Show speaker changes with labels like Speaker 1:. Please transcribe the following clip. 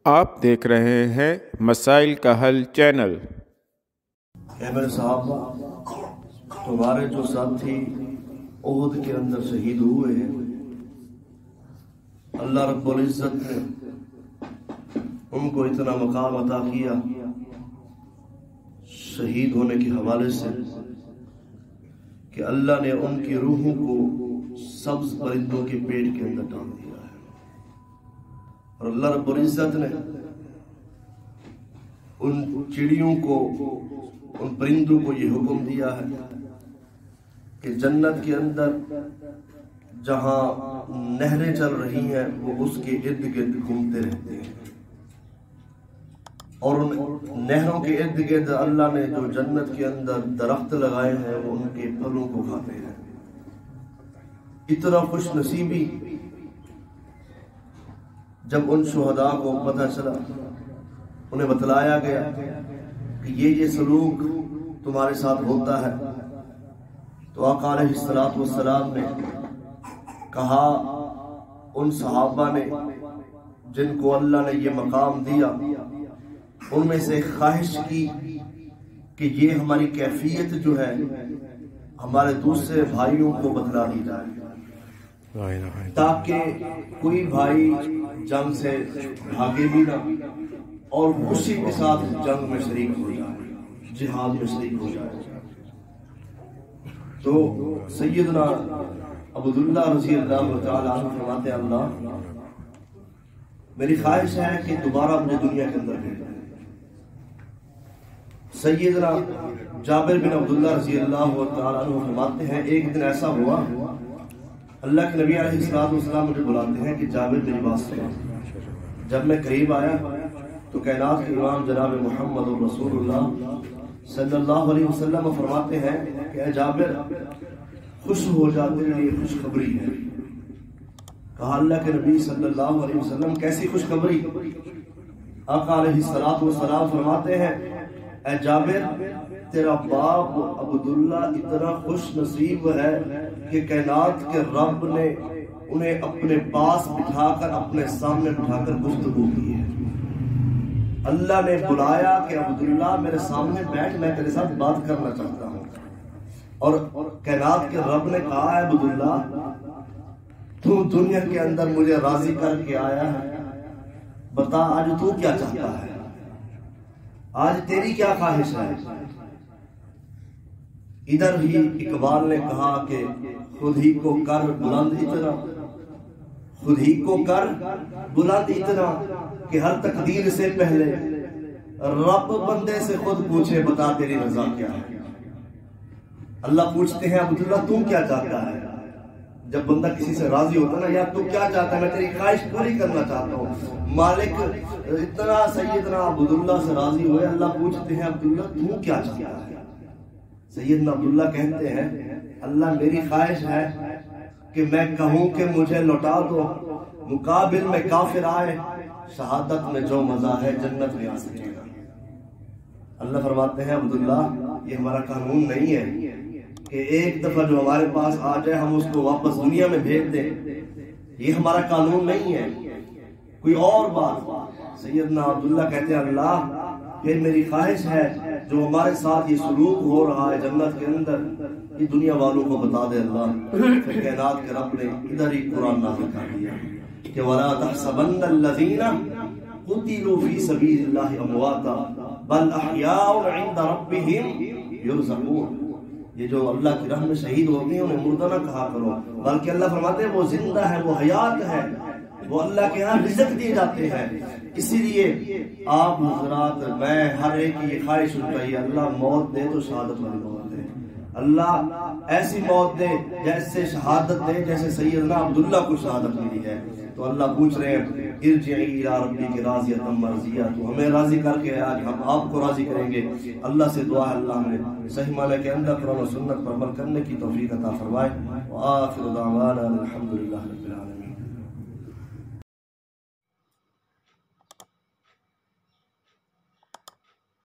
Speaker 1: آپ دیکھ رہے ہیں مسائل کا حل چینل۔
Speaker 2: اے میرے صحابہ، تمہارے جو ساتھی احد کے اندر شہید ہوئے ہیں، اللہ رب العزت نے ان کو اتنا مقام عطا کیا شہید ہونے کے حوالے سے کہ اللہ نے ان کی روحوں کو سبز پرندوں کے پیٹ کے اندر ڈال دیا ہے، اور اللہ رب العزت نے ان چڑیوں کو، ان پرندوں کو یہ حکم دیا ہے کہ جنت کے اندر جہاں نہریں چل رہی ہیں وہ اس کے ارد گرد گھومتے رہتے ہیں، اور ان نہروں کے ارد گرد اللہ نے جو جنت کے اندر درخت لگائے ہیں وہ ان کے پھلوں کو کھاتے ہیں۔ اتنا خوش نصیبی جب ان شہداء کو پتہ چلا، انہیں بتلایا گیا کہ یہ سلوک تمہارے ساتھ ہوتا ہے، تو آقا علیہ السلام نے کہا ان صحابہ نے جن کو اللہ نے یہ مقام دیا، ان میں سے خواہش کی کہ یہ ہماری کیفیت جو ہے ہمارے دوسرے بھائیوں کو بتلا دی جائے، تاکہ کوئی بھائی جنگ سے بھاگے بھی نہ اور خوشی کے ساتھ جنگ میں شریک ہو جائے، جہاد میں شریک ہو جائے۔ تو سیدنا عبداللہ رضی اللہ تعالیٰ عنہ فرماتے ہیں، اللہ میری خواہش ہے کہ دوبارہ مجھے دنیا کے اندر بھیجیں۔ سیدنا جابر بن عبداللہ رضی اللہ تعالیٰ عنہ فرماتے ہیں، ایک دن ایسا ہوا اللہ کے نبی علیہ السلام مجھے بلاتے ہیں کہ جابر میری بات سنو۔ جب میں قریب آیا تو کائنات کے امام جناب محمد رسول اللہ صلی اللہ علیہ وسلم فرماتے ہیں کہ اے جابر، خوش ہو جا، تیرے لیے خوشخبری ہے۔ کہا اللہ کے نبی صلی اللہ علیہ وسلم کیسی خوشخبری؟ آقا علیہ السلام فرماتے ہیں اے جابر، تیرا باپ عبداللہ اتنا خوش نصیب ہے کہ کائنات کے رب نے انہیں اپنے پاس بٹھا کر، اپنے سامنے بٹھا کر گفتگو کی ہے۔ اللہ نے بلایا کہ عبداللہ میرے سامنے بیٹھ، میں تیرے ساتھ بات کرنا چاہتا ہوں، اور کائنات کے رب نے کہا ہے عبداللہ تو دنیا کے اندر مجھے راضی کر کے آیا ہے، بتا آج تو کیا چاہتا ہے، آج تیری کیا خواہش ہے؟ ادھر ہی اقبال نے کہا کہ خود ہی کو کر بلند اتنا، خود ہی کو کر بلند اتنا کہ ہر تقدیر سے پہلے رب بندے سے خود پوچھے بتا تیری رضا کیا ہے۔ اللہ پوچھتے ہیں عبداللہ تم کیا چاہتا ہے؟ جب بندہ کسی سے راضی ہوتا نا، یا تو کیا چاہتا ہے، میں تیری خواہش پوری کرنا چاہتا ہوں۔ مالک اتنا سیدنا عبداللہ سے راضی ہوئے، اللہ پوچھتے ہیں عبداللہ تم کیا چاہتا ہے؟ سیدنا عبداللہ کہتے ہیں اللہ میری خواہش ہے کہ میں کہوں کہ مجھے لوٹا دو، مقابل میں کافر آئے، شہادت میں جو مزہ ہے جنت میں آ سکے گا۔ اللہ فرماتے ہیں عبداللہ یہ ہمارا قانون نہیں ہے کہ ایک دفعہ جو ہمارے پاس آ جائے ہم اس کو واپس دنیا میں بھیج دیں، یہ ہمارا قانون نہیں ہے، کوئی اور بات۔ سیدنا عبداللہ کہتے ہیں اللہ پھر میری خواہش ہے جو ہمارے ساتھ یہ سلوک ہو رہا ہے جنت کے اندر، یہ دنیا والوں کو بتا دے اللہ۔ پھر کائنات کے رب نے ادھر ہی قرآن نازل کر دیا کہ وَلَا تَحْسَبَنَّ الَّذِينَ قُتِلُوا فِي سَبِيلِ اللَّهِ أَمْوَاتًا بَلْ أَحْيَاءٌ عِندَ رَبِّهِمْ يُرْزَقُونَ۔ یہ جو اللہ کی راہ میں شہید ہو گئے انہیں مردہ نہ کہا کرو، بلکہ اللہ فرماتے ہیں وہ زندہ ہے، وہ حیات ہے، وہ اللہ کے ہاں رزق دیے جاتے ہیں۔ اسی لیے آپ حضرات، میں ہر ایک کی یہ خواہش اٹھائی، اللہ موت دے تو شہادت والی موت دے، اللہ ایسی موت دے جیسے شہادت دے جیسے سیدنا عبداللہ کو شہادت ملی ہے۔ تو اللہ پوچھ رہے ہیں ارجعی الی ربک راضیۃ مرضیہ، تو ہمیں راضی کر کے آج ہم آپ کو راضی کریں گے۔ اللہ سے دعا ہے اللہ ہمیں صحیح معنی کے اندر قرآن و سنت پر عمل کرنے کی توفیق عطا فرمائے۔ وآخر دعوانا الحمدللہ رب العالمین۔